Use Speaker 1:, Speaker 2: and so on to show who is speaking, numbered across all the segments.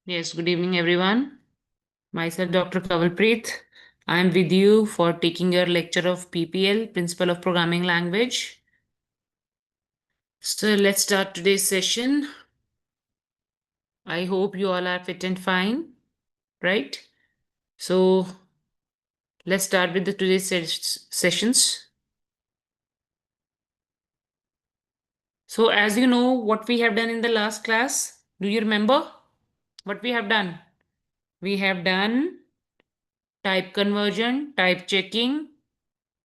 Speaker 1: Yes, good evening, everyone. Myself, Dr. Kavalpreet. I am with you for taking your lecture of PPL, Principle of Programming Language. So let's start today's session. I hope you all are fit and fine, right? So let's start with the today's sessions. So as you know, what we have done in the last class, do you remember what we have done? We have done type conversion, type checking,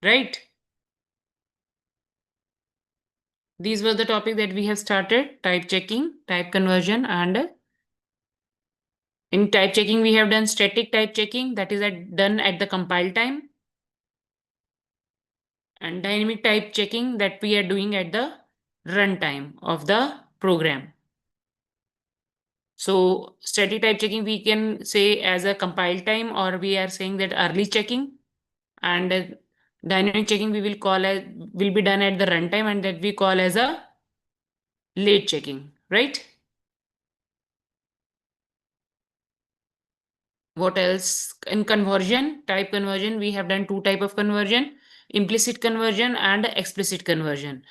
Speaker 1: right? These were the topic that we have started: type checking, type conversion, and in type checking we have done static type checking, that is done at the compile time, and dynamic type checking that we are doing at the runtime of the program. So static type checking we can say as a compile time, or we are saying that early checking, and dynamic checking we will call as will be done at the runtime, and that we call as a late checking, right? What else? In conversion, type conversion, we have done two type of conversion: implicit conversion and explicit conversion.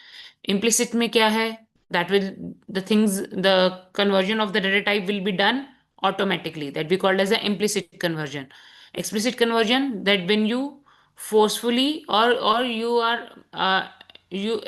Speaker 1: Implicit में क्या है? That will the conversion of the data type will be done automatically. That we called as the implicit conversion. Explicit conversion, that when you forcefully or you are you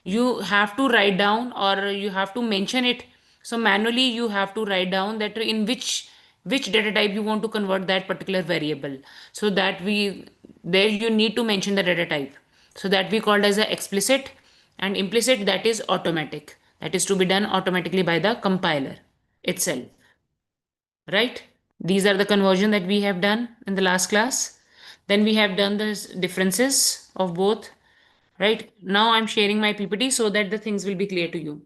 Speaker 1: you have to write down, or you have to mention it. So manually you have to write down that in which data type you want to convert that particular variable, so that we there you need to mention the data type. So that we called as a explicit. And implicit, that is automatic, that is to be done automatically by the compiler itself, right? These are the conversion that we have done in the last class. Then we have done the differences of both. Right now, I'm sharing my PPT so that the things will be clear to you.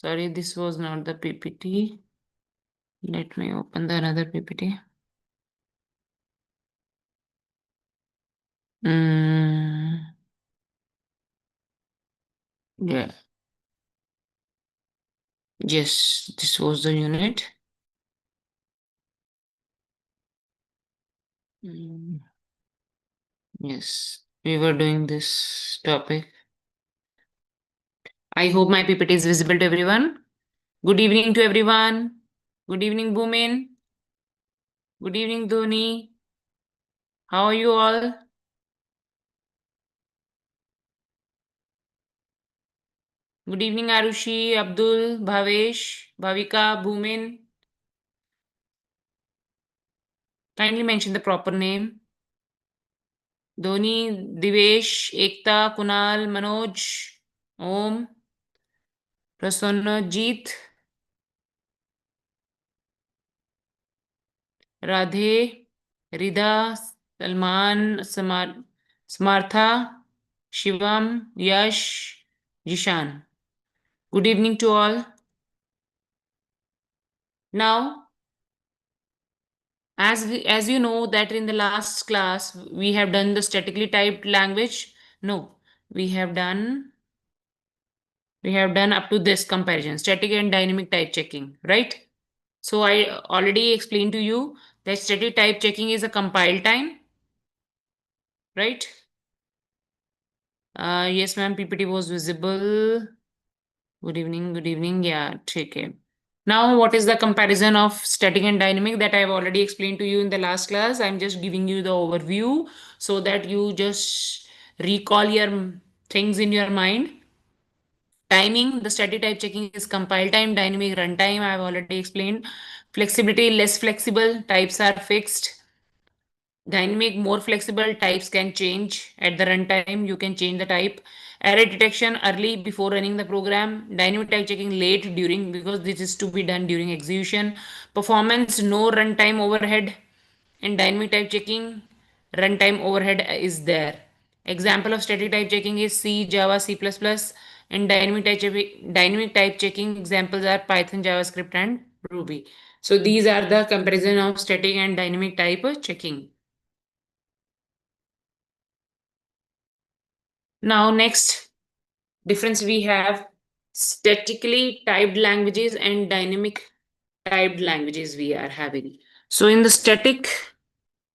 Speaker 1: Sorry, this was not the PPT. Let me open the another PPT. Mm, yeah. Yes, this was the unit. Mm, yes, we were doing this topic. I hope my PPT is visible to everyone. Good evening to everyone. Good evening, Boomin. Good evening, Dhoni. How are you all? Good evening, Arushi, Abdul, Bhavesh, Bhavika, Bhumin. Kindly mention the proper name. Dhoni, Divesh, Ekta, Kunal, Manoj, Om, Prasannajeet, Radhe, Rida, Salman, Smartha, Shivam, Yash, Jishan. Good evening to all. Now, as you know that in the last class we have done the statically typed language. No, we have done we have done up to this comparison, static and dynamic type checking, right? So I already explained to you that static type checking is a compile time, right? Yes, ma'am, PPT was visible. Good evening, good evening. Yeah, take it. Now, what is the comparison of static and dynamic that I have already explained to you in the last class? I'm just giving you the overview so that you just recall your things in your mind. Timing, the static type checking is compile time, dynamic runtime. I have already explained. Flexibility, less flexible, types are fixed. Dynamic, more flexible, types can change at the runtime. You can change the type. Error detection early before running the program. Dynamic type checking late during, because this is to be done during execution. Performance, no runtime overhead. In dynamic type checking, runtime overhead is there. Example of static type checking is C, Java, C++. In dynamic type checking examples are Python, JavaScript, and Ruby. So these are the comparison of static and dynamic type checking. Now next difference we have statically typed languages and dynamic typed languages we are having. So in the static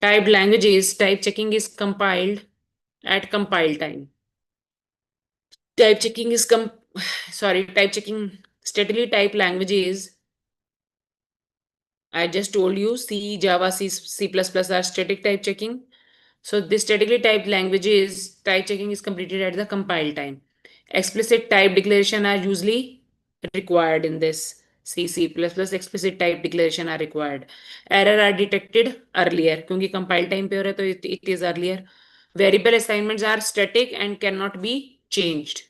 Speaker 1: typed languages, type checking is compiled at compile time. Type checking is type checking statically typed languages. I just told you C, Java, C++ are static type checking. So this statically typed languages type checking is completed at the compile time. Explicit type declaration are usually required in this. C++ explicit type declaration are required. Error are detected earlier क्योंकि compile time पे हो रहा है तो it is earlier. Variable assignments are static and cannot be changed,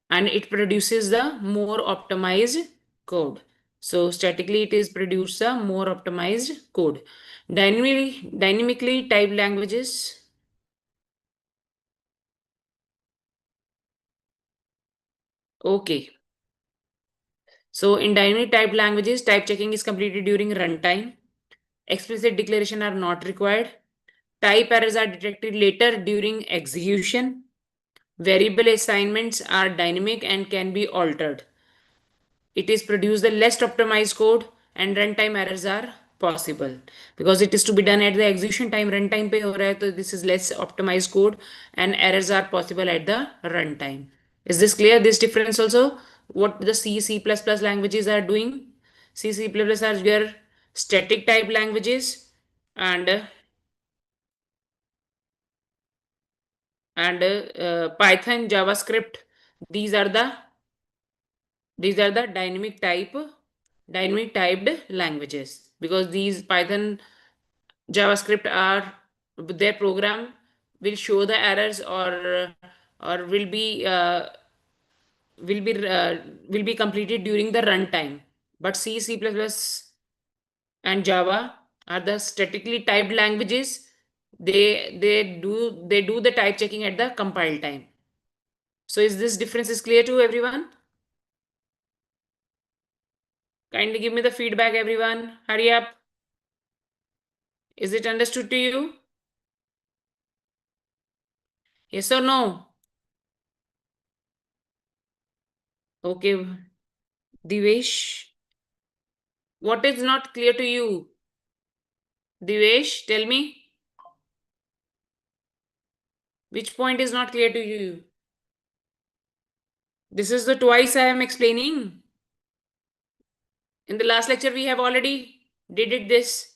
Speaker 1: and it produces the more optimized code. So statically it is produce a more optimized code. Dynamically typed languages. Okay. So in dynamic typed languages, type checking is completed during runtime. Explicit declaration are not required. Type errors are detected later during execution. Variable assignments are dynamic and can be altered. It is produce the less optimized code, and runtime errors are possible because it is to be done at the execution time. Runtime pe ho raha hai, so this is less optimized code and errors are possible at the runtime. Is this clear? This difference also what the C++ languages are doing. C++ are your static type languages, and Python, JavaScript. These are the dynamic typed languages, because these Python, JavaScript are their program will show the errors, or will be uh, will be completed during the runtime. But C++ and Java are the statically typed languages. They do the type checking at the compile time. So is this difference is clear to everyone? Kindly give me the feedback, everyone. Hurry up. Is it understood to you? Yes or no? Okay, Divesh. What is not clear to you? Divesh, tell me. Which point is not clear to you? This is the twice I am explaining. In the last lecture, we have already did it this.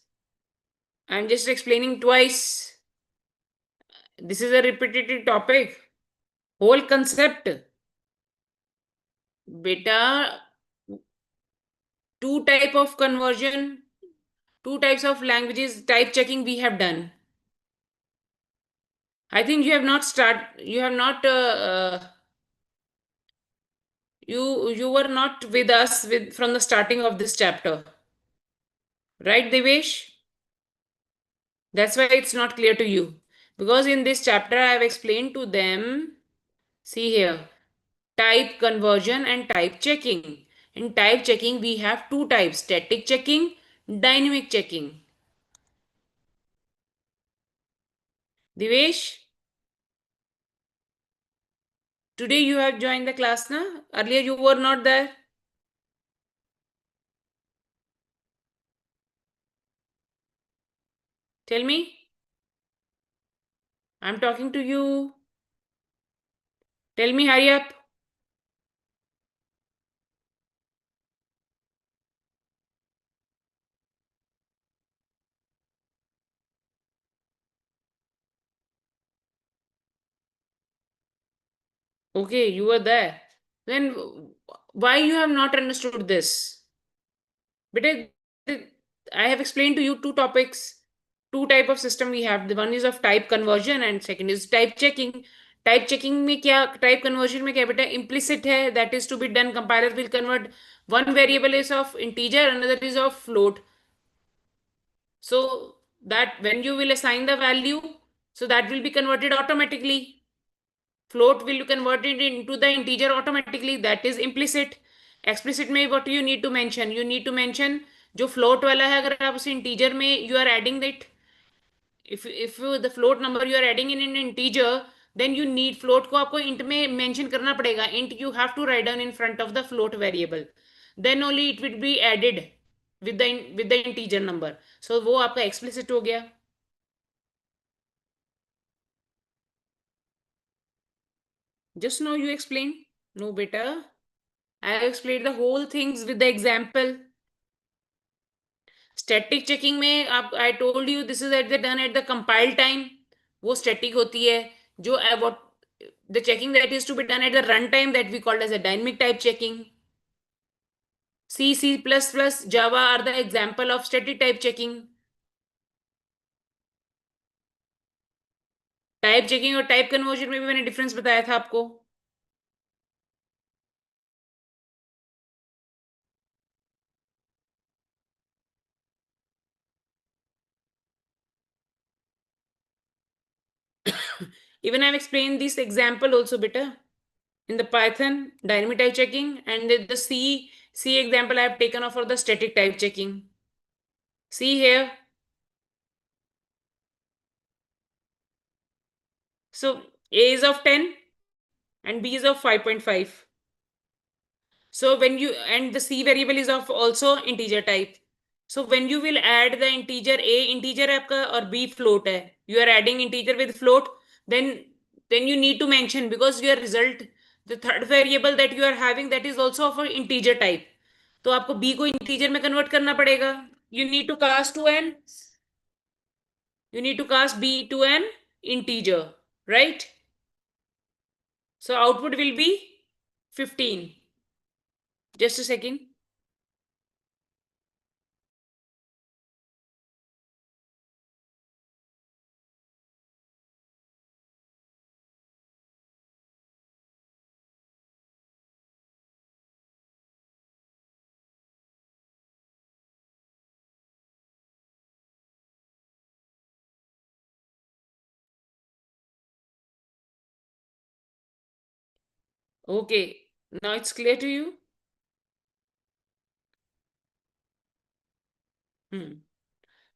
Speaker 1: I am just explaining twice. This is a repetitive topic. Whole concept. Beta, two type of conversion, two types of languages type checking we have done. I think you have not you were not with us with from the starting of this chapter, right, Devesh? That's why it's not clear to you, because in this chapter I have explained to them. See here, type conversion and type checking. In type checking we have two types: static checking, dynamic checking. Devesh, today you have joined the class, na? Earlier you were not there. Tell me, I'm talking to you. Tell me, hurry up. Okay, you were there. Then why you have not understood this? But I have explained to you two topics, two type of system we have. The one is of type conversion and second is type checking. Type checking में क्या, type conversion में क्या बेटा, implicit है, that is to be done, compiler will convert one variable is of integer, another is of float. So that when you will assign the value, so that will be converted automatically. Float will convert it into the integer automatically. That is implicit. Explicit में what you need to mention, you need to mention जो float वाला है, अगर आप उसे integer में you are adding that, if the float number you are adding in an integer, then you need float को आपको int में mention करना पड़ेगा. Int you have to write down in front of the float variable, then only it will be added with the integer number. So वो आपका explicit हो गया. Just now you explain. No beta, I have explained the whole things with the example. Static checking में आप, I told you this is at the done at the compile time, वो static होती है. जो what the checking that is to be done at the run time, that we called as a dynamic type checking. C++, Java are the example of static type checking. Type checking और type conversion में भी मैंने difference बताया था आपको. Even I've explained this example also beta in the Python dynamic type checking, and the C example I have taken off for the static type checking. See here. So A is of 10 and B is of 5.5. So when you, and the C variable is of also integer type. So when you will add the integer, A integer आपका और B float है, you are adding integer with float, then you need to mention, because your result, the third variable that you are having, that is also of an integer type. तो आपको B को integer में convert करना पड़ेगा. You need to cast to an, you need to cast B to an integer, right? So output will be 15. Just a second. Okay, now it's clear to you?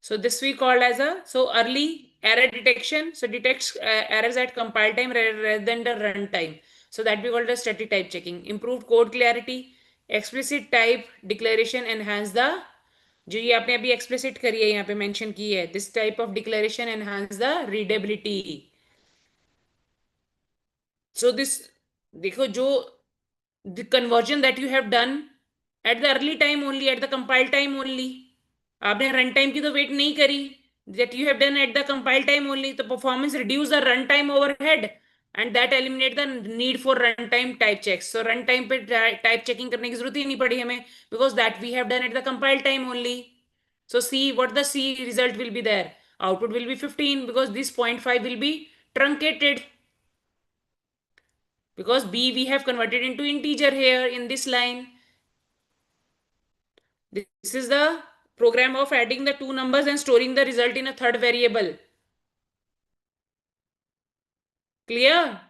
Speaker 1: So this we called as a, so early error detection. So detects errors at compile time rather than the run time. So that we called as static type checking. Improved code clarity, explicit type declaration enhance the, जो ये आपने अभी explicit करी है यहाँ पे mention की है, this type of declaration enhance the readability. So this, देखो जो the conversion that you have done at the early time only, at the compile time only, आपने रन टाइम की तो वेट नहीं करी, that you have done at the compile time only, the performance reduce the run time overhead and that eliminate the need for run time type checks. So run time पे type checking करने की जरूरत ही नहीं पड़ी हमें, because that we have done at the compile time only. So see what the C result will be there, output will be 15, because this 0.5 will be truncated, because B we have converted into integer here in this line. This is the program of adding the two numbers and storing the result in a third variable. Clear?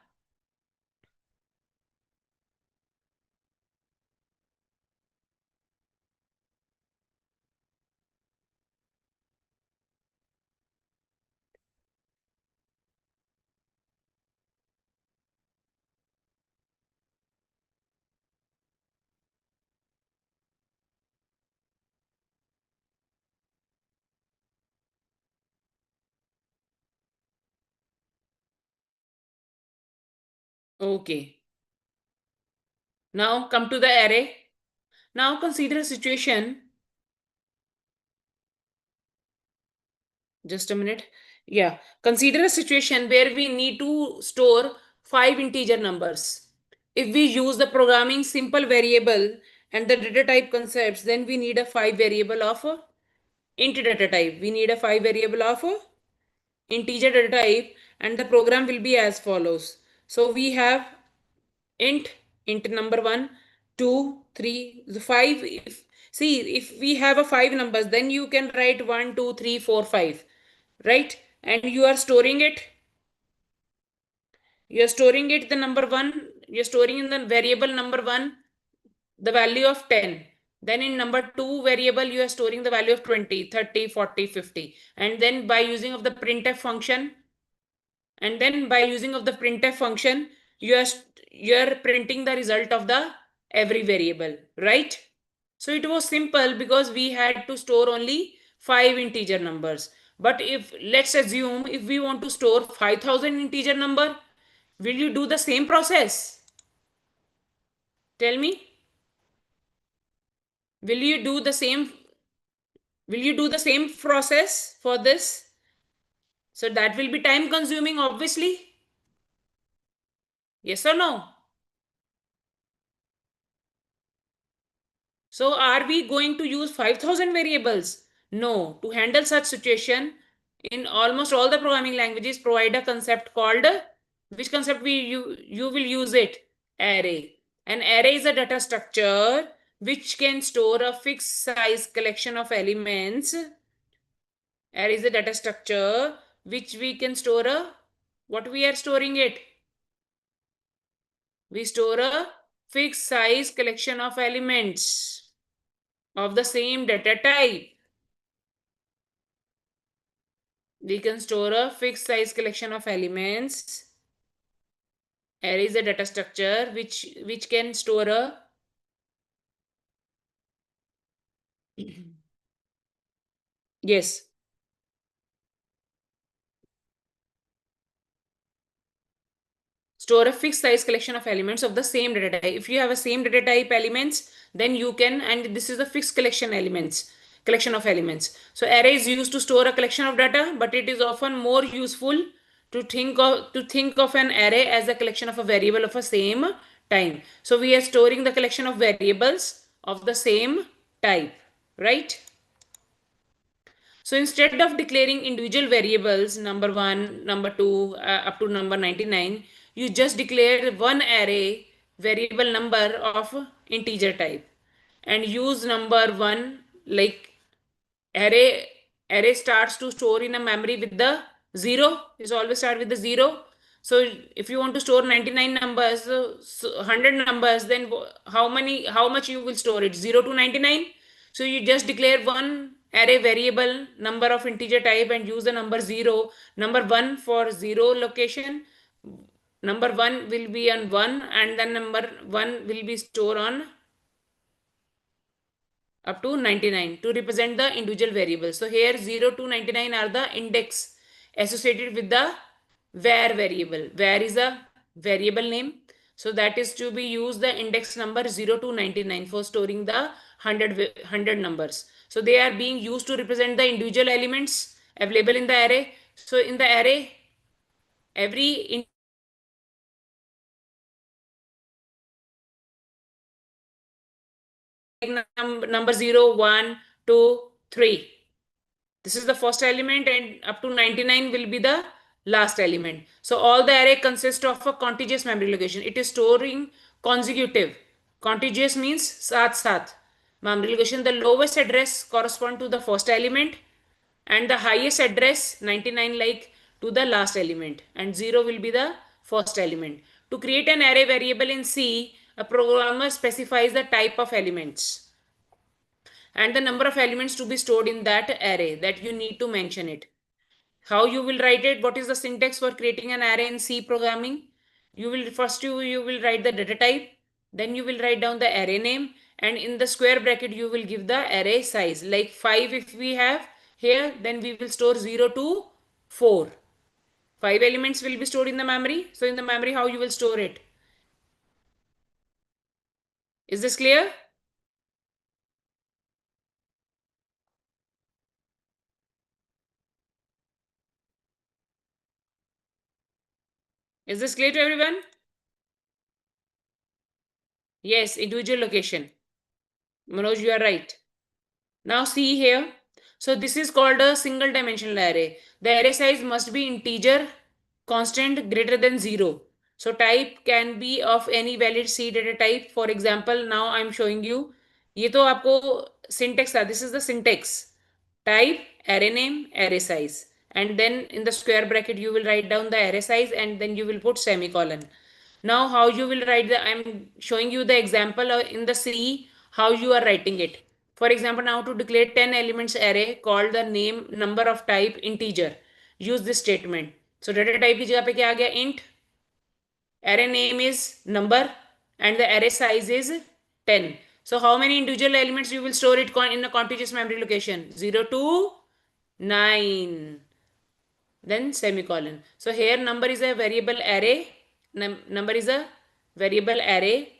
Speaker 1: Okay. Now come to the array. Now consider a situation. Just a minute. Yeah. Consider a situation where we need to store five integer numbers. If we use the programming simple variable and the data type concepts, then we need a five variable of a int data type. We need a five variable of a integer data type, and the program will be as follows. So we have int number 1, 2, 3, 5. If we have a 5 numbers, then you can write 1, 2, 3, 4, 5, right? And you are storing it. You are storing it the number 1. You are storing in the variable number 1 the value of 10. Then in number 2 variable you are storing the value of 20, 30, 40, 50. And then by using of the printf function, you are printing the result of the every variable, right? So it was simple because we had to store only 5 integer numbers. But if let's assume if we want to store 5000 integer number, will you do the same process? Tell me. Will you do the same process for this? So that will be time consuming, obviously. Yes or no? So are we going to use 5000 variables? No. To handle such situation, in almost all the programming languages provide a concept called, which concept you will use it? Array. An array is a data structure which can store a fixed size collection of elements. Array is a data structure which we can store a, what we are storing it? We store a fixed size collection of elements of the same data type. We can store a fixed size collection of elements. Array is a data structure which can store a yes, store a fixed size collection of elements of the same data type. If you have a same data type elements, then you can, and this is a fixed collection of elements. So array is used to store a collection of data, but it is often more useful to think of an array as a collection of a variable of a same type. So we are storing the collection of variables of the same type, right? So instead of declaring individual variables, number 1, number 2, up to number 99, you just declare one array variable number of integer type and use number 1, like array starts to store in a memory with the 0. Is always start with the 0. So if you want to store 99 numbers, so 100 numbers, then how much you will store it? 0 to 99. So you just declare one array variable number of integer type and use the number 0, number 1 for 0 location. Number 1 will be on 1, and then number 1 will be stored on up to 99 to represent the individual variables. So here 0 to 99 are the index associated with the var variable. Var is a variable name. So that is to be used the index number 0 to 99 for storing the 100 numbers. So they are being used to represent the individual elements available in the array. So in the array, every number 0, 1, 2, 3. This is the first element, and up to 99 will be the last element. So all the array consists of a contiguous memory location. It is storing consecutive. Contiguous means साथ साथ memory location. The lowest address correspond to the first element, and the highest address 99 like to the last element, and 0 will be the first element. To create an array variable in C, a programmer specifies the type of elements and the number of elements to be stored in that array that you need to mention it. How you will write it? What is the syntax for creating an array in C programming? You will write the data type, then you will write down the array name, and in the square bracket you will give the array size. Like 5 if we have here, then we will store 0 to 4. 5 elements will be stored in the memory. So in the memory, how you will store it? Is this clear? Is this clear to everyone? Yes, individual location. Manoj, you are right. Now see here. So this is called a single dimensional array. The array size must be integer, constant, greater than 0. So type can be of any valid C data type. For example, now I'm showing you, ये तो आपको syntax था. This is the syntax. Type, array name, array size, and then in the square bracket you will write down the array size, and then you will put semicolon. Now how you will write the, I'm showing you the example in the C how you are writing it. For example, now to declare 10 elements array called the name number of type integer, use this statement. So data type की जगह पे क्या आ गया, int, array name is number, and the array size is 10. So how many individual elements you will store it in a contiguous memory location? 0 to 9, then semicolon. So here number is a variable array, number is a variable array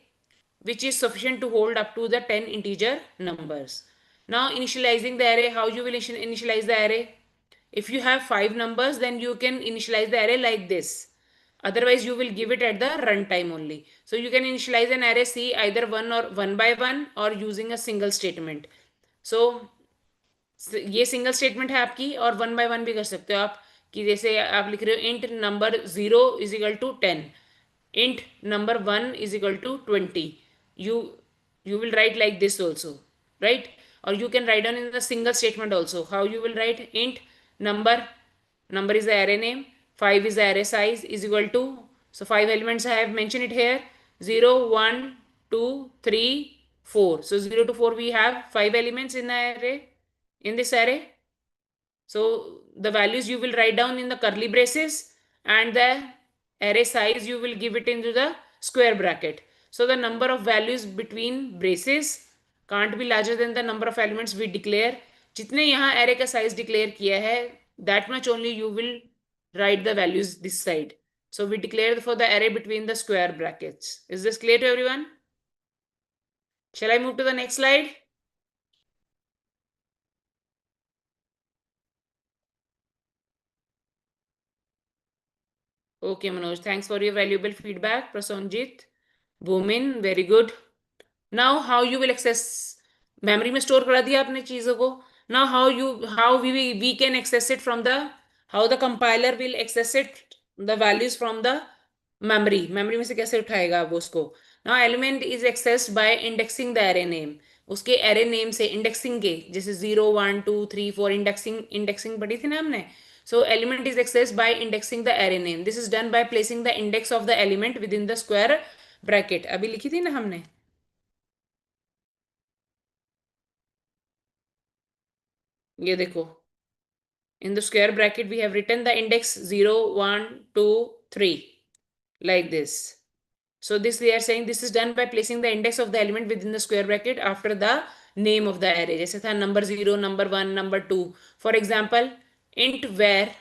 Speaker 1: which is sufficient to hold up to the 10 integer numbers. Now initializing the array, how you will initialize the array? If you have 5 numbers, then you can initialize the array like this. Otherwise you will give it at the runtime only. So you can initialize an array C either one by one or using a single statement. So ये single statement है आपकी, और one by one भी कर सकते हो आप, कि जैसे आप लिख रहे हो int number 0 is equal to 10, int number 1 is equal to 20. You will write like this also, right? Or you can write down in the single statement also. How you will write? Int number is the array name, 5 is the array size, is equal to, so 5 elements I have mentioned it here, 0 1 2 3 4. So 0 to 4 we have 5 elements in the array, in this array. So the values you will write down in the curly braces, and the array size you will give it into the square bracket. So the number of values between braces can't be larger than the number of elements we declare. जितने यहाँ array का size declare किया है, that much only you will write the values this side. So we declare for the array between the square brackets. Is this clear to everyone? Shall I move to the next slide? Okay, Manoj, thanks for your valuable feedback. Prasanjit, Bhumin, very good. Now how you will access, memory में store करा दिया आपने चीजों को. Now how we can access it from the, how the compiler will access it, the values from the memory में से कैसे उठाएगा वो उसको. Now element is accessed by indexing the array name. उसके array name से indexing के, जैसे 0 1 2 3 4 indexing पढ़ी थी ना हमने. So element is accessed by indexing the array name. This is done by placing the index of the element within the square bracket. अभी लिखी थी ना हमने. ये देखो, in the square bracket we have written the index 0 1 2 3 like this. So this they are saying this is done by placing the index of the element within the square bracket after the name of the array. जैसे था number 0, number 1, number 2. For example, int where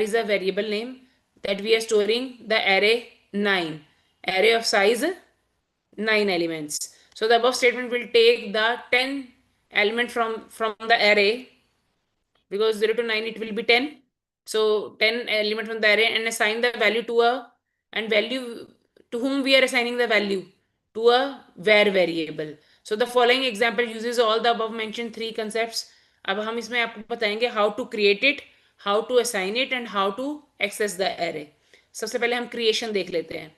Speaker 1: is a variable name that we are storing the array 9, array of size 9 elements. So the above statement will take the 10 element from the array, because 0 to 9 it will be 10. So 10 element from the array, and assign the value to a, and value to whom we are assigning the value, to a var variable. So the following example uses all the above mentioned 3 concepts. अब हम इसमें आपको बताएंगे how to create it, how to assign it, and how to access the array. सबसे पहले हम creation देख लेते हैं.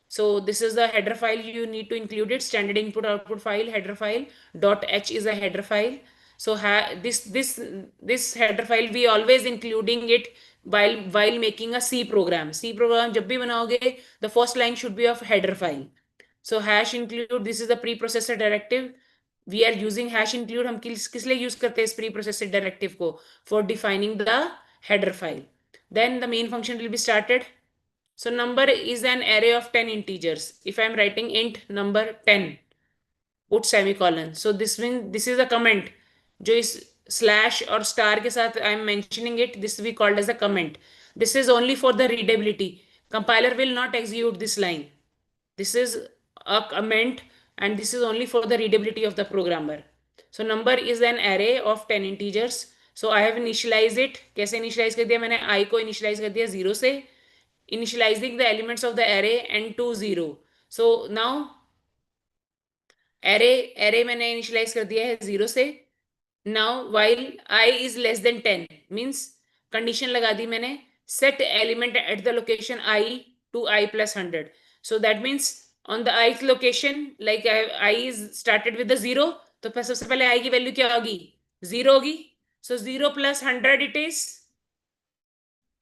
Speaker 1: So this is the header file, you need to include it, standard input output file, header file. .h is a header file. So this header file we always including it while making a C program. C program जब भी बनाओगे, the first line should be of header file. So hash include, this is the preprocessor directive. We are using hash include, हम किस लिए use करते हैं इस preprocessor directive को? For defining the header file. Then the main function will be started. So number is an array of 10 integers. If I am writing int number 10, put semicolon. So this means this is a comment. जो इस slash और star के साथ I am mentioning it, this we called as a comment. This is only for the readability. Compiler will not execute this line. This is a comment, and this is only for the readability of the programmer. So number is an array of 10 integers. So I have initialized it. कैसे initialize कर दिया मैंने? I को initialize कर दिया 0 से. Initializing the elements of the array n to 0. So now array मैंने initialize कर दिया है 0 से. Now while I is less than 10 means condition लगा दी मैंने, set element at the location I to I plus 100. So that means on the ith location, like I is started with the 0, तो सबसे पहले I की value क्या होगी? 0 होगी. So 0 plus 100 it is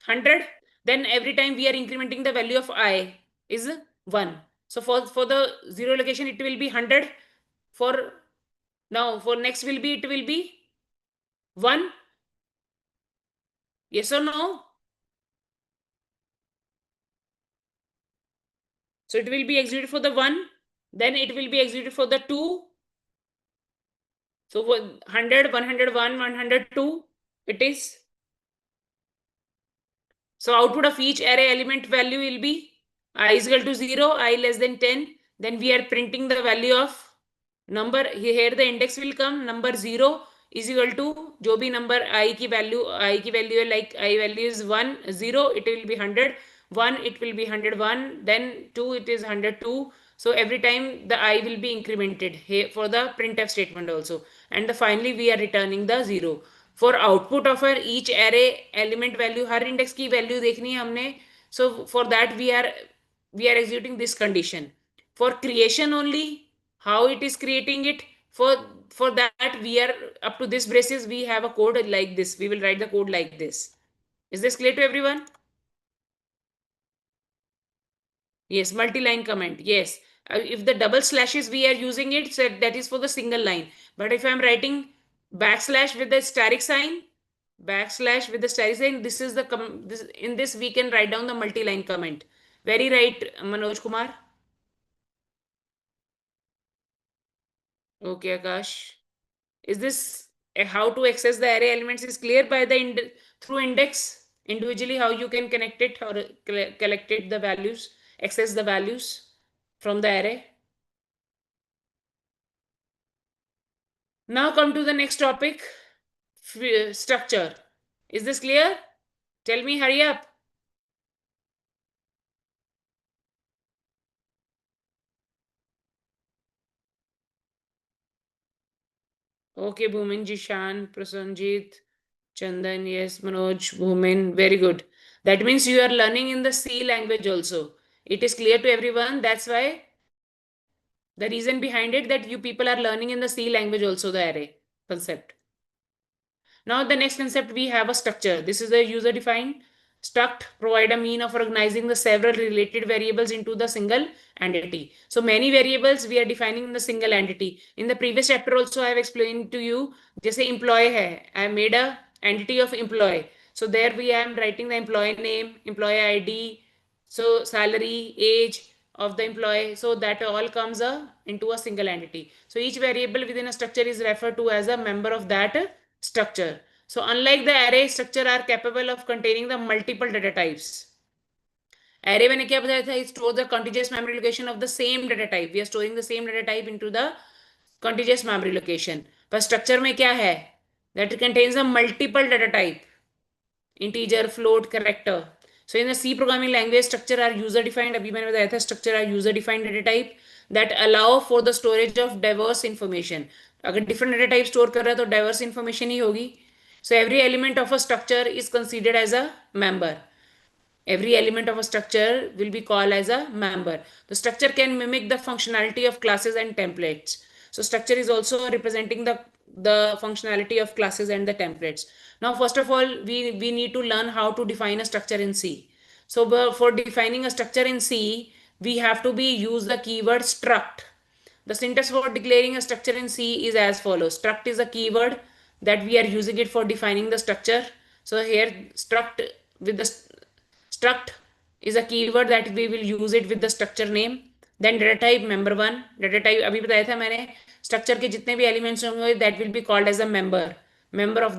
Speaker 1: 100. Then every time we are incrementing the value of I is 1. So for the 0 location it will be 100. For now for next will be, it will be 1. Yes or no? So it will be executed for the 1, then it will be executed for the 2. So for 100, 101, 102, it is. So output of each array element value will be I is equal to 0, I less than 10. Then we are printing the value of number. Here the index will come. Number 0 is equal to जो भी number I की value है, like I value is 1, 0, it will be 100. 1, it will be 101. Then 2, it is 102. So every time the I will be incremented here for the printf statement also. And finally we are returning the 0. For output of our each array element value, her index की value देखनी है हमने. So for that we are executing this condition. For creation only, how it is creating it, for that we are up to this braces, we have a code like this. We will write the code like this. Is this clear to everyone? Yes, multi-line comment. Yes. If the double slashes we are using it, so that is for the single line. But if I am writing backslash with the static sign, this is the in this we can write down the multi-line comment. Very right, Manoj Kumar. Okay, Akash. Is this how to access the array elements is clear by the through index individually, how you can connect it or collect it, the values, access the values from the array. Now come to the next topic, structure. Is this clear? Tell me, hurry up. Okay, Bhumin, Jishan, Prasanjit, Chandan, yes, Manoj, Bhumin, very good. That means you are learning in the C language also. It is clear to everyone. That's why the reason behind it, that you people are learning in the C language also the array concept. Now the next concept, we have a structure. This is a user defined struct, provide a mean of organizing the several related variables into the single entity. So many variables we are defining in the single entity. In the previous chapter also I have explained to you, जैसे employee है, I made a entity of employee. So there we am writing the employee name, employee ID, so salary, age of the employee. So that all comes into a single entity. So each variable within a structure is referred to as a member of that structure. So unlike the array, structure are capable of containing the multiple data types. Array मैंने क्या बताया था? It stores the contiguous memory location of the same data type. We are storing the same data type into the contiguous memory location. पर structure में क्या है? That contains a multiple data type. Integer, float, character. So in the C programming language, structure are user defined. अभी मैंने बताया था structure are user defined data type that allow for the storage of diverse information. अगर different data type store कर रहा है तो diverse information ही होगी. So every element of a structure is considered as a member. Every element of a structure will be called as a member. The structure can mimic the functionality of classes and templates. So structure is also representing the functionality of classes and the templates. Now, first of all, we need to learn how to define a structure in C. So for defining a structure in C, we have to use the keyword struct. The syntax for declaring a structure in C is as follows. Struct is a keyword that we are using it for defining the structure. So here struct is a keyword that we will use it with the structure name. Then data type member1. Data type अभी बताया था मैंने, structure के जितने भी elements होंगे that will be called as a member of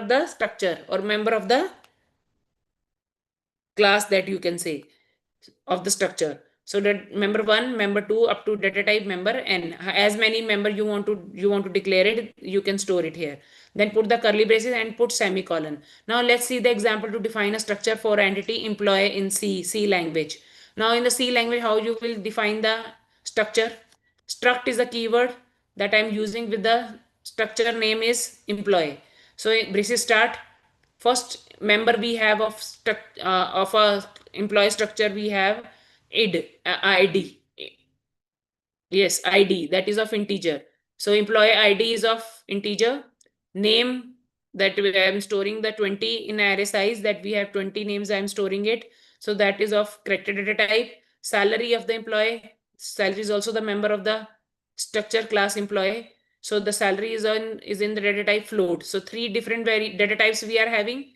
Speaker 1: the structure or member of the class, that you can say, of the structure. So that member 1, member 2 up to data type member n. As many member you want to declare it, you can store it here. Then put the curly braces and put semicolon. Now let's see the example to define a structure for entity employee in C language. Now in the C language, how you will define the structure? Struct is a keyword that I'm using with the structure name is employee. So braces start. First member we have of a employee structure, we have ID. Yes, ID, that is of integer. So employee ID is of integer. Name, that I am storing the 20 in array size, that we have 20 names, I am storing it. So that is of character data type. Salary of the employee. Salary is also the member of the structure class employee. So the salary is in the data type float. So three different data types we are having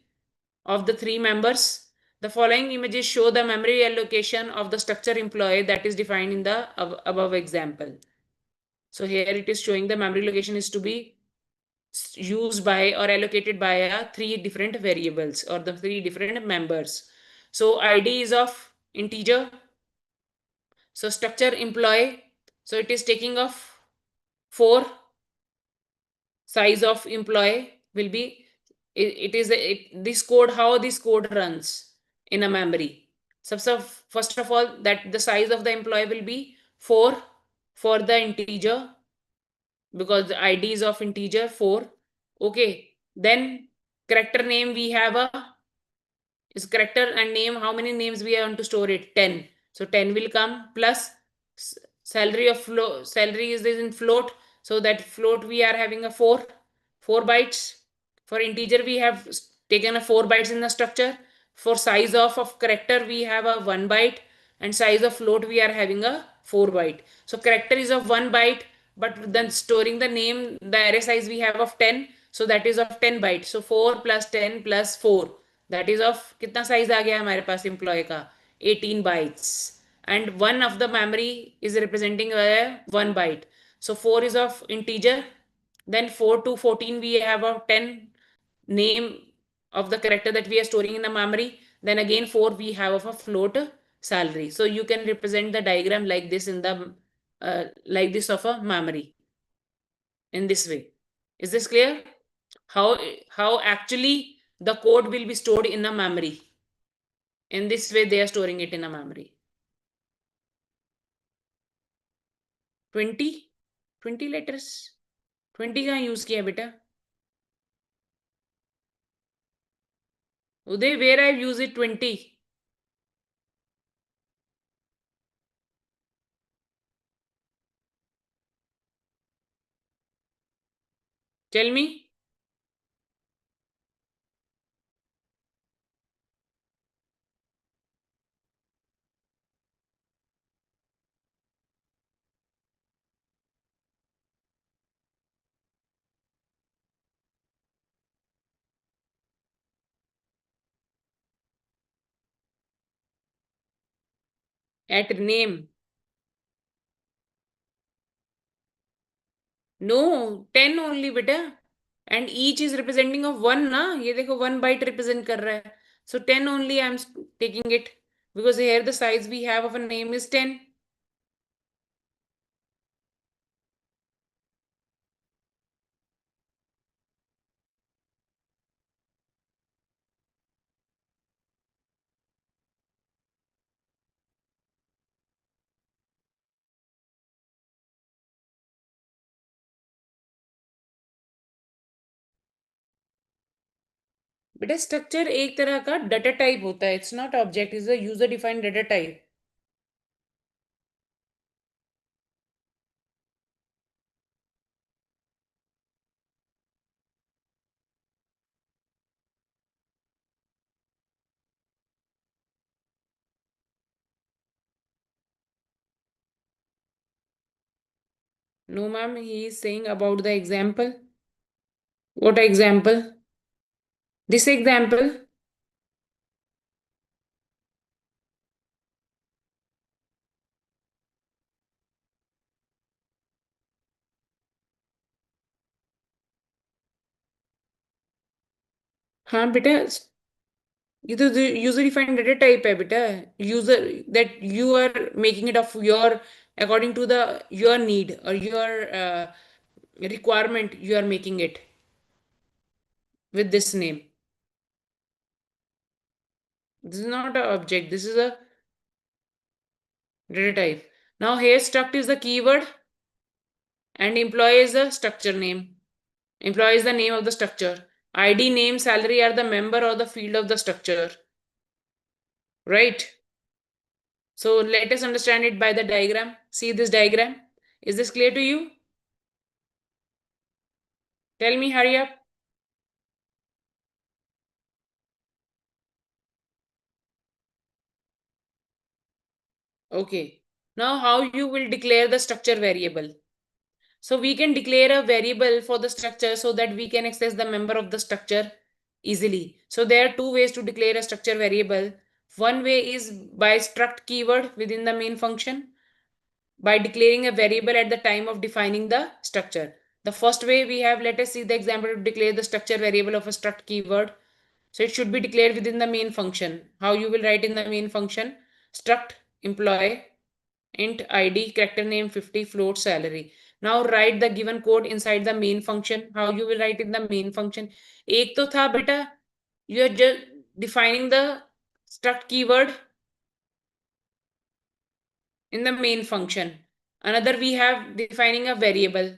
Speaker 1: of the three members. The following images show the memory allocation of the structure employee that is defined in the above example. So here it is showing the memory location is to be used by or allocated by three different variables or the three different members. So ID is of integer. So structure employee. So it is taking of 4. Size of employee will be, this code, how this code runs in a memory. So first of all, that the size of the employee will be 4 for the integer, because the id is of integer 4. Okay, then character name we have a is character and name. How many names we want to store it? 10. So 10 will come plus salary of salary is in float. So that float we are having a 4 bytes. For integer we have taken a 4 bytes in the structure. For size of character we have a 1 byte, and size of float we are having a 4 byte. So character is of 1 byte, but then storing the name, the array size we have of 10. So that is of 10 bytes. So 4 plus 10 plus 4, that is of कितना size आ गया हमारे पास employee का? 18 bytes. And one of the memory is representing 1 byte. So 4 is of integer. Then 4 to 14 we have a 10 name of the character that we are storing in the memory. Then again 4 we have of a float salary. So you can represent the diagram like this in the like this of a memory in this way. Is this clear? How actually the code will be stored in a memory. In this way they are storing it in a memory. 20 letters, 20 कहाँ use किया बेटा? उदय, where I use it 20? Tell me. At name. No, 10 only बेटा. And each is representing of 1 ना. ये देखो 1 byte represent कर रहा है. So 10 only I am taking it, because here the size we have of a name is 10. बेटा structure एक तरह का डाटा टाइप होता है. It's not object, is a user defined data type. No ma'am, he is saying about the example. What example? This example. हाँ बेटा, ये तो यूजर डिफाइंड डाटा टाइप है बेटा. User, that you are making it of your according to the your need और your requirement, you are making it with this name. This is not an object, this is a data type. Now here struct is the keyword and employee is the structure name. Employee is the name of the structure. ID, name, salary are the member or the field of the structure, right? So let us understand it by the diagram. See this diagram. Is this clear to you? Tell me, hurry up. Okay. Now how you will declare the structure variable? So we can declare a variable for the structure so that we can access the member of the structure easily. So there are two ways to declare a structure variable. One way is by struct keyword within the main function, by declaring a variable at the time of defining the structure. The first way we have, let us see the example to declare the structure variable of a struct keyword. So it should be declared within the main function. How you will write in the main function? Struct employee int id character name 50 float salary. Now write the given code inside the main function. How you will write in the main function? एक तो था बेटा, you are just defining the struct keyword in the main function. Another we have defining a variable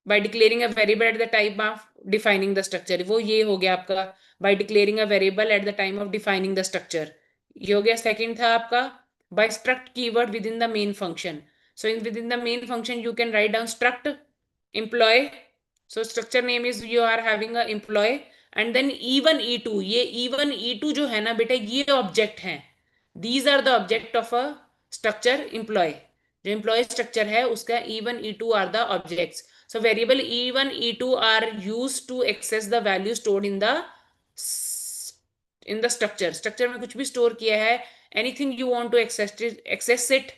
Speaker 1: by declaring a variable at the time of defining the structure. वो ये हो गया आपका by declaring a variable at the time of defining the structure. ये हो गया. Second था आपका by struct keyword within the main function. So within the main function you can write down struct employee. So structure name is you are having a employee and then even e2. ये even e2 जो है ना बेटा ये object हैं. These are the object of a structure employee. जो employee structure है उसका e1 e2 are the objects. So variable e1 e2 are used to access the value stored in the structure. Structure में कुछ भी store किया है, anything you want to access it,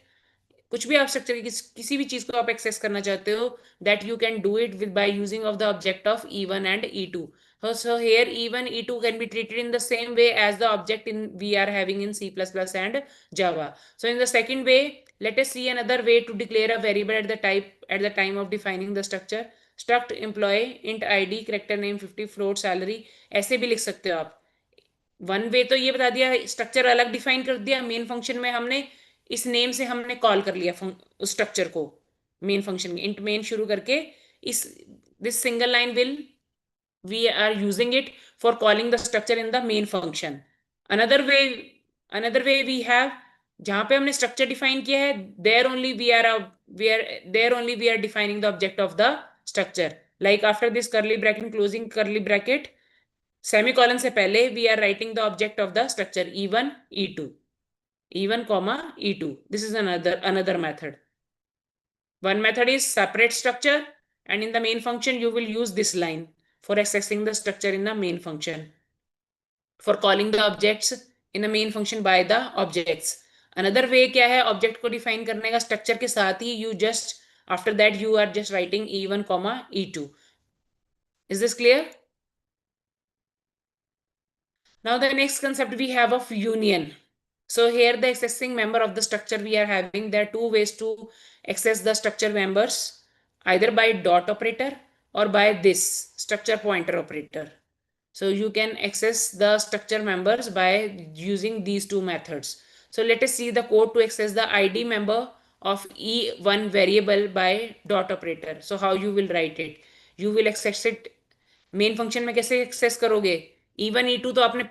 Speaker 1: कुछ भी आप स्ट्रक्चर की किसी भी चीज को आप एक्सेस करना चाहते हो, that you can do it with by using of the object of e1 and e2. So here e1 e2 can be treated in the same way as the object in we are having in C++ and Java. So in the second way, let us see another way to declare a variable at the time of defining the structure. Struct employee int id character name 50 float salary. ऐसे भी लिख सकते हो आप. One way तो ये बता दिया, स्ट्रक्चर अलग डिफाइन कर दिया. मेन फंक्शन में हमने इस नेम से हमने कॉल कर लिया उस स्ट्रक्चर को मेन फंक्शन में. इंट मेन शुरू करके इस this single line will we are using it for calling the structure in the main function. Another way we have, जहां पे हमने स्ट्रक्चर डिफाइन किया है, there only we are defining the object of the structure. Like after this curly bracket closing curly bracket semicolon से पहले we are writing the object of the structure e1 e2 e1 comma e2. This is another method. One method is separate structure and in the main function you will use this line for accessing the structure in the main function, for calling the objects in the main function by the objects. Another way क्या है object को define करने का structure के साथ ही, you just after that you are just writing e1 comma e2. Is this clear? Now the next concept we have of union. So here the accessing member of the structure we are having, there are two ways to access the structure members, either by dot operator or by this structure pointer operator. So you can access the structure members by using these two methods. So let us see the code to access the ID member of E1 variable by dot operator. So how you will write it? You will access it main function में. कैसे access करोगे? E1 E2 तो आपने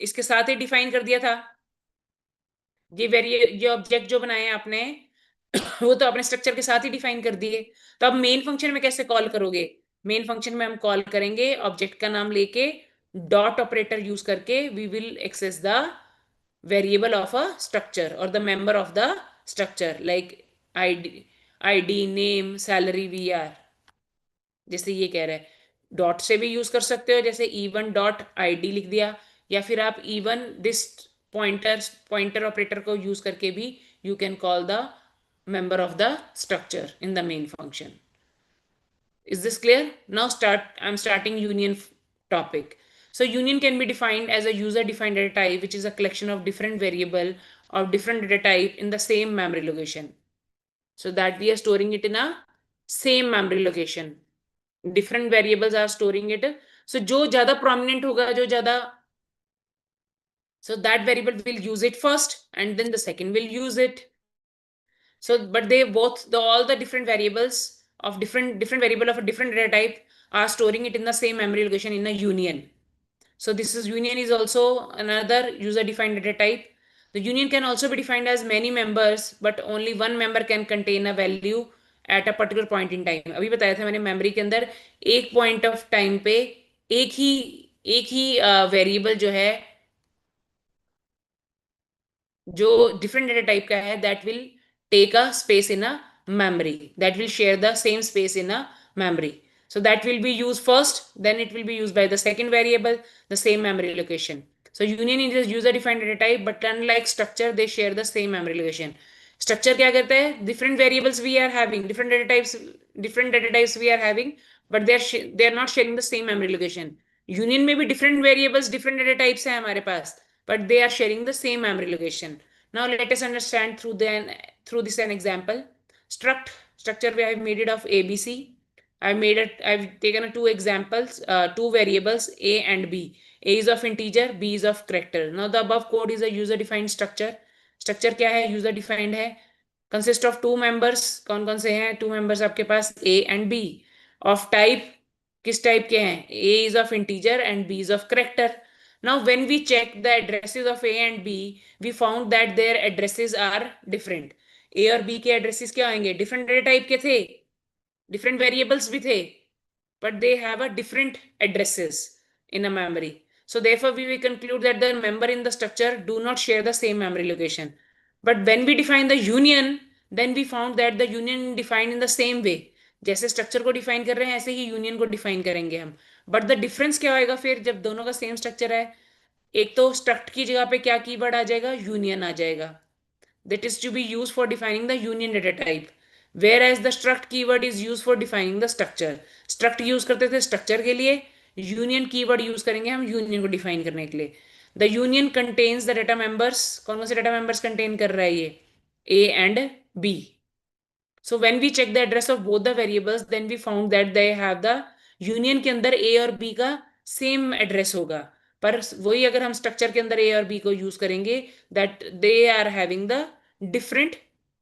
Speaker 1: इसके साथ ही define कर दिया था. ये ऑब्जेक्ट जो बनाए आपने वो तो अपने स्ट्रक्चर के साथ ही डिफाइन कर दिए. तो अब मेन फंक्शन में कैसे कॉल करोगे? मेन फंक्शन में हम कॉल करेंगे ऑब्जेक्ट का नाम लेके, डॉट ऑपरेटर यूज करके we will access the variable of a structure और the member of the structure like ID name salary we are. जैसे ये कह रहा है, डॉट से भी यूज कर सकते हो, जैसे E1 डॉट ID लिख दिया, या फिर आप E1 दिस पॉइंटर ऑपरेटर को यूज करके भी you can call the member of the structure in the main function. Is this clear? Now I'm starting union topic. So union can be defined as a user defined data type which is a collection of different variable or different data type in the same memory location, so that we are storing it in a same memory location. Different variables are storing it. So जो ज्यादा prominent होगा, जो ज्यादा, so that variable will use it first and then the second will use it. So but they both all the different variables of different variable of a different data type are storing it in the same memory location in a union. So this is union is also another user defined data type. The union can also be defined as many members, but only one member can contain a value at a particular point in time. अभी बताया था मैंने memory के अंदर एक point of time पे एक ही एक ही वेरिएबल जो है जो डिफरेंट डेटा टाइप का है that will take a space in a memory, that will share the same space in a memory. So that will be used first, then it will be used by the second variable, the same memory location. So union is a user defined data type, but unlike structure they share the same memory location. Structure क्या करता है, different variables we are having, different data types we are having, but they are not sharing the same memory location. Union में भी different variables, different data types है हमारे पास, but they are sharing the same memory location. Now let us understand through this an example. Structure we have made it of ABC. I've taken two examples, two variables A and B. A is of integer, B is of character. Now the above code is a user defined structure. Structure क्या है, user defined है, consist of two members. कौन कौन से हैं two members आपके पास, A and B. Of type, किस type के हैं, A is of integer and B is of character. Now when we check the addresses of A and B, we found that their addresses are different. A और B के addresses क्या आएंगे, different data type के थे, different variables भी थे, but they have a different addresses in a memory. So therefore we will conclude that the member in the structure do not share the same memory location. But when we define the union, then we found that the union defined in the same way. जैसे structure को define कर रहे हैं ऐसे ही union को define करेंगे हम. But the difference क्या होएगा फिर जब दोनों का सेम स्ट्रक्चर है, एक तो स्ट्रक्ट की जगह पे क्या कीवर्ड आ जाएगा, यूनियन आ जाएगा, that is to be used for defining the union data type, whereas the struct keyword is used for defining the structure. Struct use करते थे structure के लिए, union keyword use करेंगे हम union को define करने के लिए. The union contains the data members. कौन कौन से data members contain कर रहा है ये, A and B. So when we check the address of both the variables, then we found that they have the union के अंदर A और B का same address होगा, पर वही अगर हम structure के अंदर A और B को use करेंगे, that they are having the different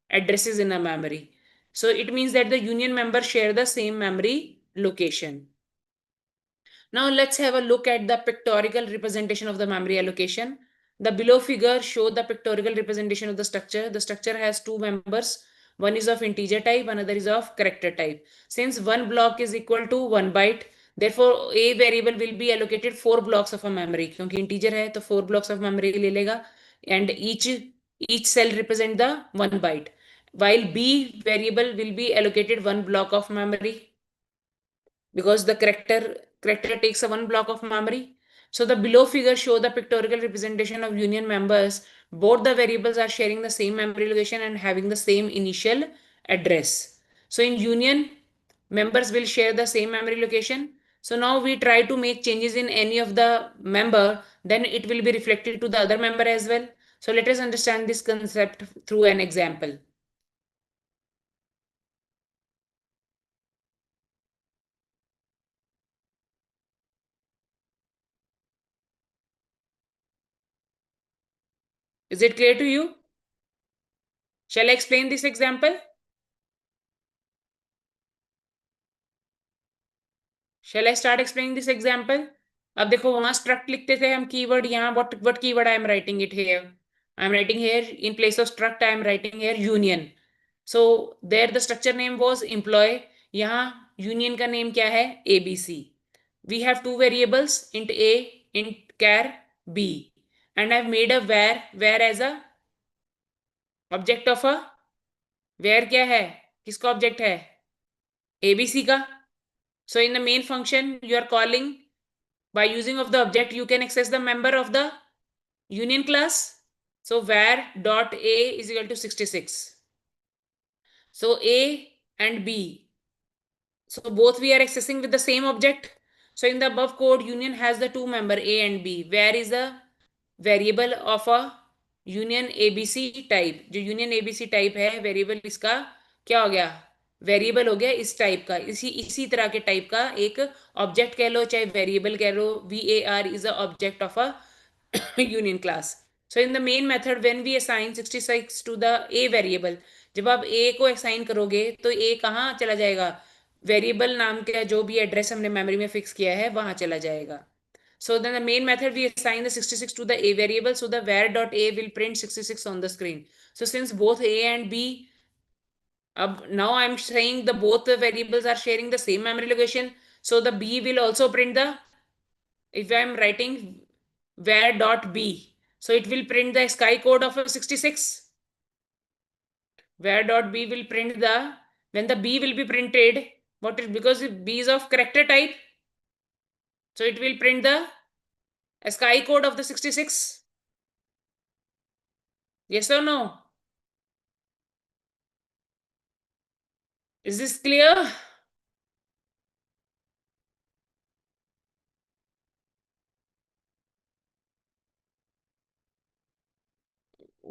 Speaker 1: addresses in a memory. So it means that the union members share the same memory location. Now let's have a look at the pictorial representation of the memory allocation. The below figure show the pictorial representation of the structure. The structure has two members. One is of integer type, another is of character type. Since one block is equal to 1 byte, therefore a variable will be allocated 4 blocks of a memory. क्योंकि integer है तो 4 blocks of memory ले लेगा, and each cell represent the 1 byte. While b variable will be allocated 1 block of memory, because the character takes a one block of memory. So the below figure show the pictorial representation of union members. Both the variables are sharing the same memory location and having the same initial address. So in union, members will share the same memory location. So now we try to make changes in any of the member, then it will be reflected to the other member as well. So let us understand this concept through an example. Is it clear to you? Shall I explain this example? Shall I start explaining this example? अब देखो वहां struct लिखते थे हम keyword, यहाँ what keyword I am writing it here. I am writing here in place of struct I am writing here union. So there the structure name was employee. यहाँ union का name क्या है, ABC. We have two variables, int A, int char B, and I have made a where as a object of a, where क्या है, किसका object है, ABC का. So in the main function you are calling, by using of the object you can access the member of the union class. So var dot a is equal to 66. So A and B, so both we are accessing with the same object. So in the above code, union has the two member A and B. Where is the variable of a union ABC type. जो union ABC type है variable, इसका क्या हो गया, variable हो गया इस type का, इसी तरह के टाइप का एक ऑब्जेक्ट कह लो चाहे वेरिएबल कह लो. VAR is a object of a union class. So in the main method when we assign 66 to the A variable, जब आप A को assign करोगे तो A कहाँ चला जाएगा, वेरिएबल नाम का जो भी एड्रेस हमने मेमोरी में फिक्स किया है वहां चला जाएगा. So then the main method we assign the 66 to the a variable. So the var dot a will print 66 on the screen. So since both a and b, now I'm saying the both the variables are sharing the same memory location. So the b will also print the, if I'm writing var dot b, so it will print the sky code of a 66. Var dot b will print the, when the b will be printed, what is, because b is of character type, so it will print the sky code of the 66. Yes or no? Is this clear?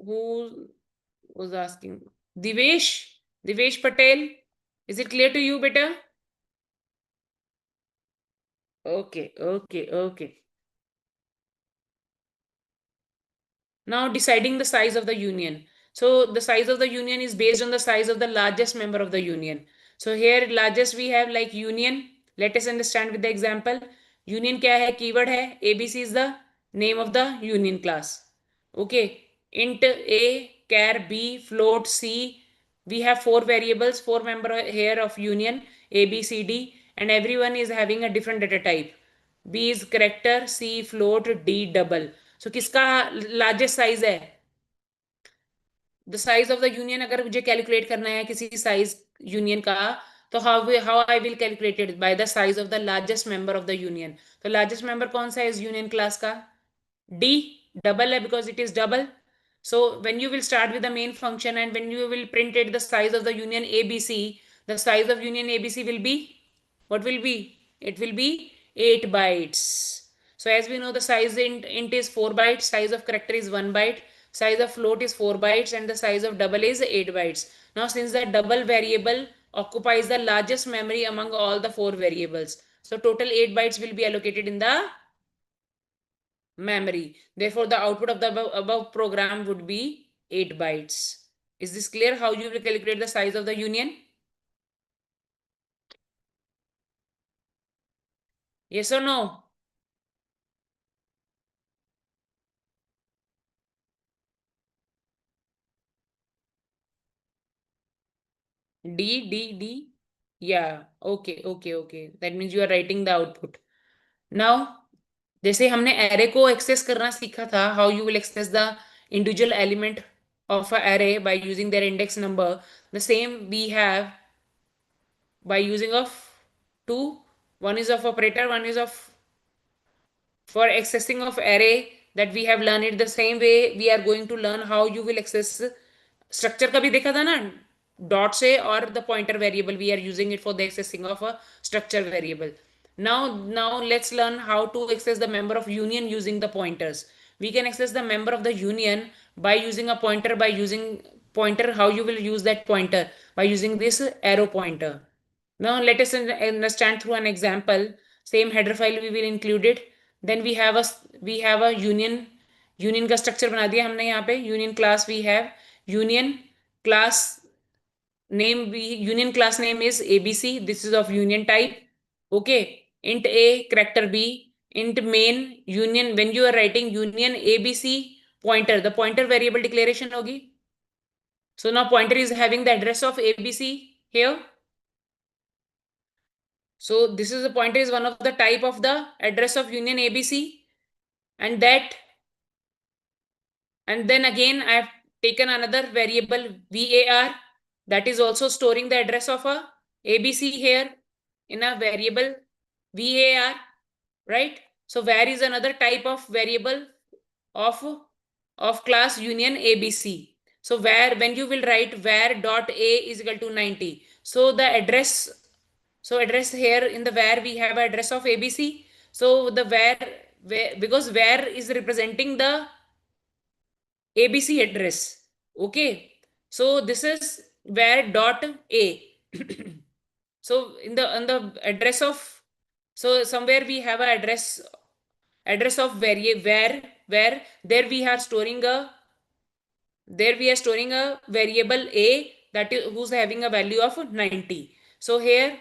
Speaker 1: Who was asking? Divesh? Divesh Patel? Is it clear to you, beta? Okay, okay, okay. Now deciding the size of the union. So the size of the union is based on the size of the largest member of the union. So here largest we have like union. Let us understand with the example. Union क्या है? Keyword है. ABC is the name of the union class. Okay. Int A, char B, float C. We have four variables, four member here of union A, B, C, D, and everyone is having a different data type. B is character, C float, D double. So किसका largest size है? The size of the union अगर मुझे calculate करना है किसी size union का, तो how I will calculated by the size of the largest member of the union. तो लार्जेस्ट मेंबर कौन सा है इस यूनियन क्लास का? D. Double है because it is double. So when you will start with the main function and when you will print it the size of the union ABC, the size of union ABC will be, what will be? It will be 8 bytes. So as we know the size int is 4 bytes, size of character is 1 byte, size of float is 4 bytes, and the size of double is 8 bytes. Now since the double variable occupies the largest memory among all the four variables, so total 8 bytes will be allocated in the memory. Therefore, the output of the above program would be 8 bytes. Is this clear how you will calculate the size of the union? Yes or no? D, D, D. Yeah. Okay, okay, okay. That means you are writing the output. Now, जैसे हमने array को access करना सीखा था, how you will access the individual element of a array by using their index number. The same we have by using of two. One is of operator, one is of for accessing of array that we have learned it the same way we are going to learn how you will access structure का भी देखा था ना dot से और the pointer variable we are using it for the accessing of a structure variable. Now let's learn how to access the member of union using the pointers. We can access the member of the union by using a pointer, by using pointer. How you will use that pointer? By using this arrow pointer. Now let us understand through an example. Same header file we will include it. Then we have a union का structure बना दिया हमने यहाँ पे. Union class we have union class name, union class name is ABC. This is of union type. Okay. Int A character B. Int main union. When you are writing union ABC pointer, the pointer variable declaration होगी. So now pointer is having the address of ABC here. So this is a pointer is one of the type of the address of union ABC, and that, and then again I have taken another variable var that is also storing the address of a ABC here in a variable var, right? So var is another type of variable of class union ABC. So when you will write var dot a is equal to 90, so the address, so address here in the var we have address of ABC. So the var, because var is representing the ABC address. Okay. So this is var dot a. So in the on the address of, so somewhere we have a address of where there we are storing a, there we are storing a variable a that is who's having a value of 90. So here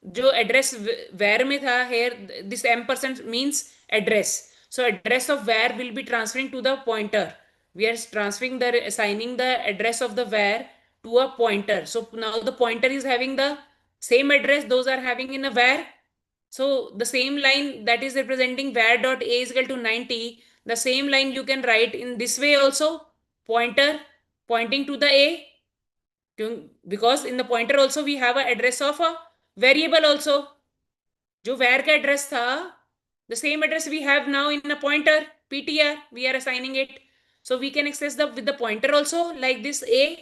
Speaker 1: जो address var में था here, this एम% means address. So address of var will be transferring to the pointer. We are transferring the assigning the address of the var to a pointer. So now the pointer is having the same address those are having in a var. So the same line that is representing var dot a is equal to 90, the same line you can write in this way also, pointer pointing to the a. Because in the pointer also we have a address of a variable also. जो var का address था, the same address we have now in a pointer ptr, we are assigning it. So we can access the with the pointer also like this a,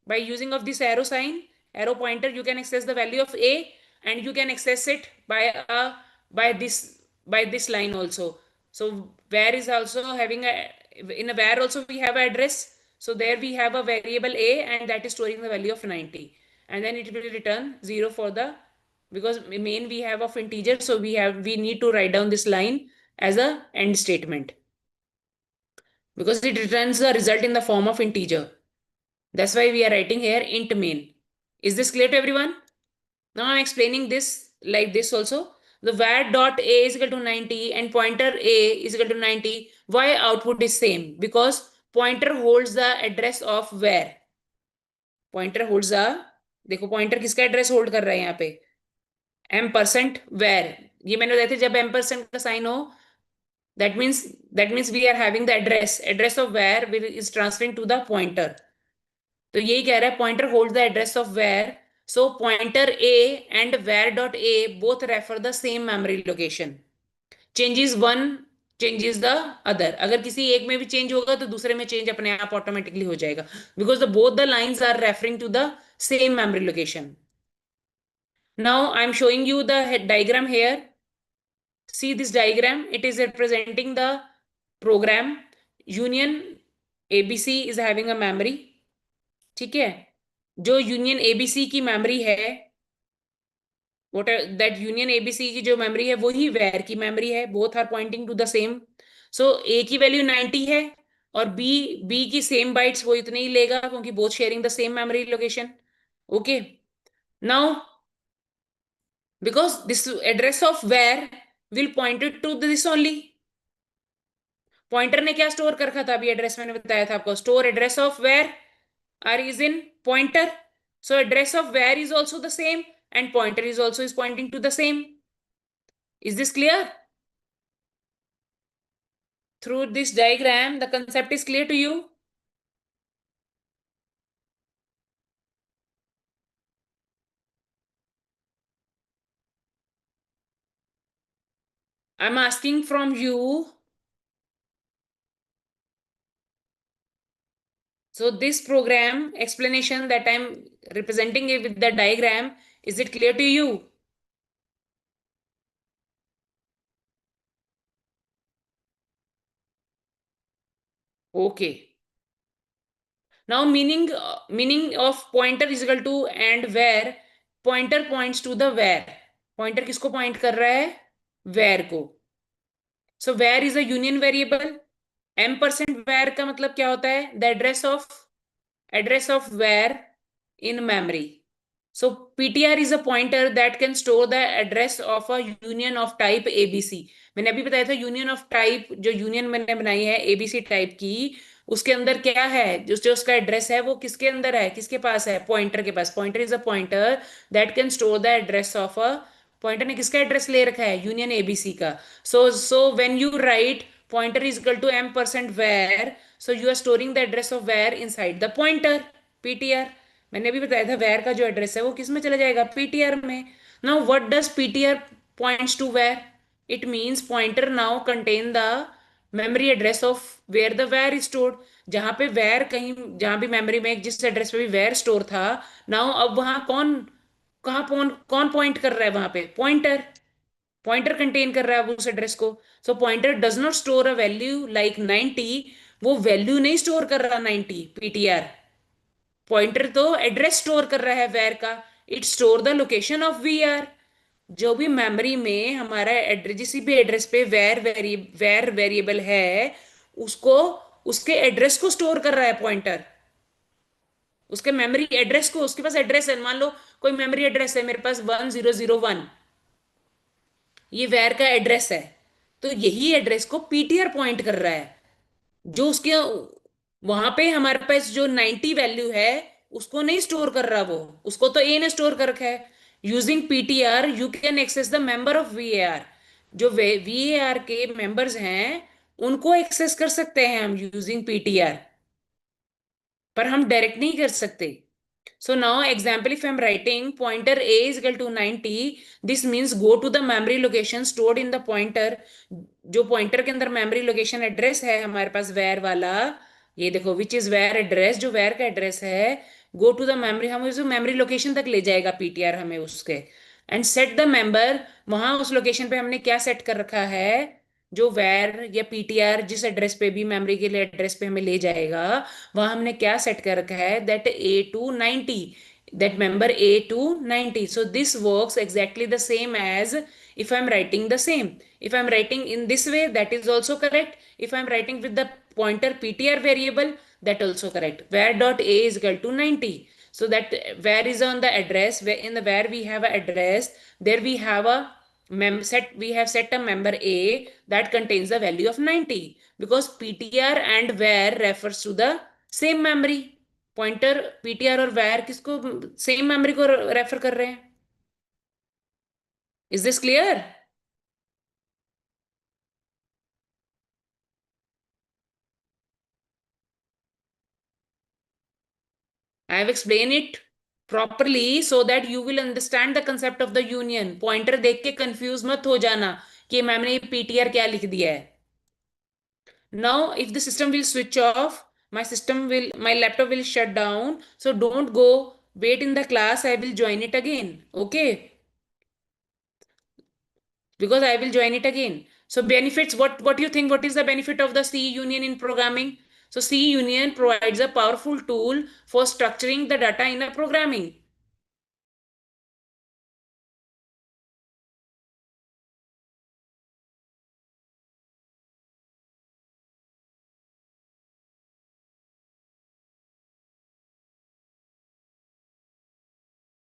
Speaker 1: by using of this arrow sign, arrow pointer, you can access the value of a, and you can access it by this by this line also. So var is also having a, in a var also we have an address. So there we have a variable a, and that is storing the value of 90, and then it will return 0 for the, because main we have of integer, so we need to write down this line as a end statement, because it returns the result in the form of integer. That's why we are writing here int main. Is this clear to everyone? Now I'm explaining this like this also. The var dot a is equal to 90 and pointer a is equal to 90. Why output is same? Because pointer holds the address of var. Pointer holds the, देखो pointer किसका address hold कर रहा है यहाँ पे, m% var. ये मैंने बताया था जब m% का साइन हो, that means we are having the address of var is transferring to the pointer. तो यही कह रहा है pointer holds the address of var. So pointer a and var dot a both refer the same memory location. Changes one changes the other. अगर किसी एक में भी चेंज होगा तो दूसरे में चेंज अपने आप ऑटोमेटिकली हो जाएगा, because the both the lines are referring to the same memory location. Now I am showing you the diagram here. See this diagram, it is representing the program union abc is having a memory. ठीक है, जो union ABC की memory है, what that union ABC की जो memory है वही var की मेमोरी है, both are pointing to the same. So A की वैल्यू 90 है और बी की सेम बाइट्स वो इतने ही लेगा, क्योंकि both sharing the same memory location. Okay, now because this address of var will pointed to this only. Pointer ने क्या स्टोर कर रखा था अभी एड्रेस, मैंने बताया था आपको, store address of var are is in pointer. So address of where is also the same and pointer is also is pointing to the same. Is this clear? Through this diagram, the concept is clear to you? I'm asking from you. So this program explanation that I'm representing it with the diagram, is it clear to you? Okay. Now meaning of pointer is equal to and where. Pointer points to the where. Pointer किसको point कर रहा है? Where को. So where is a union variable. m% where का मतलब क्या होता है? The address of where in memory. So ptr is a pointer that can store the address of a union of type abc. मैंने अभी बताया था यूनियन ऑफ टाइप, जो यूनियन मैंने बनाई है एबीसी टाइप की, उसके अंदर क्या है, जो उसका एड्रेस है वो किसके अंदर है, किसके पास है, पॉइंटर के पास. Pointer is a pointer that can store the address of a, pointer ने किसका एड्रेस ले रखा है, यूनियन एबीसी का. So when you write pointer is equal to m% where, so you are storing the address of where inside the pointer ptr. मैंने अभी बताया था where का जो एड्रेस है वो किस में चला जाएगा, ptr में. Now what does ptr points to where? It means pointer now contain the memory address of where the where is stored. जहां पे where कहीं, जहां भी मेमोरी में जिस एड्रेस पे भी where स्टोर था, नाउ अब वहां कौन, कौन पॉइंट कर रहा है वहां पे, पॉइंटर. पॉइंटर कंटेन कर रहा है उस एड्रेस को. So pointer does not store a value like 90. वो वैल्यू नहीं स्टोर कर रहा 90 पीटीआर. पॉइंटर तो एड्रेस स्टोर कर रहा है वेर का. It store the location of we are. जो भी मेमोरी में हमारा एड्रेस, जिस भी एड्रेस पे वेर वेरिएबल है, उसको, उसके एड्रेस को स्टोर कर रहा है पॉइंटर. उसके मेमोरी एड्रेस को, उसके पास एड्रेस है, मान लो कोई मेमोरी एड्रेस है मेरे पास 1001, ये वेर का एड्रेस है, तो यही एड्रेस को पीटीआर पॉइंट कर रहा है। जो उसके वहां पे हमारे पास जो 90 वैल्यू है उसको नहीं स्टोर कर रहा वो, उसको तो ए ने स्टोर कर रखा है। Using PTR you can access the member of VAR. जो वीएआर के मेंबर्स हैं उनको एक्सेस कर सकते हैं हम यूजिंग पीटीआर, पर हम डायरेक्ट नहीं कर सकते। So now example, if I'm writing pointer a is equal to 90, this means go to the memory location stored in the pointer। जो पॉइंटर के अंदर मेमोरी लोकेशन एड्रेस है हमारे पास वेर वाला, ये देखो विच इज वेर एड्रेस, जो where का एड्रेस है, गो टू द मेमोरी, हम उस मेमोरी लोकेशन तक ले जाएगा पीटीआर हमें उसके। एंड सेट द मेंबर, वहां उस लोकेशन पे हमने क्या सेट कर रखा है, जो वेर या पीटीआर जिस एड्रेस पे भी मेमोरी के लिए एड्रेस पे हमें ले जाएगा, वहां हमने क्या सेट कर रखा है, that a to 90, that member a to 90। so this works exactly the same as if I'm writing the same, if I'm writing in this way, that is also correct। if I'm writing with the pointer ptr variable, that also correct। where dot a is equal to 90, so that where is on the address, where in the where we have a address, there we have a we have set a member a that contains the value of 90, because ptr and where refers to the same memory। Pointer PTR और wire किसको, same memory को refer कर रहे हैं। Is this clear? I have explain it properly so that you will understand the concept of the union. Pointer देख के confuse मत हो जाना कि मैम ने पीटीआर क्या लिख दिया है। Now if the system will switch off, my laptop will shut down, so don't go, wait in the class, I will join it again, okay? Because I will join it again. So benefits, what do you think, what is the benefit of the C union in programming? So C union provides a powerful tool for structuring the data in a programming.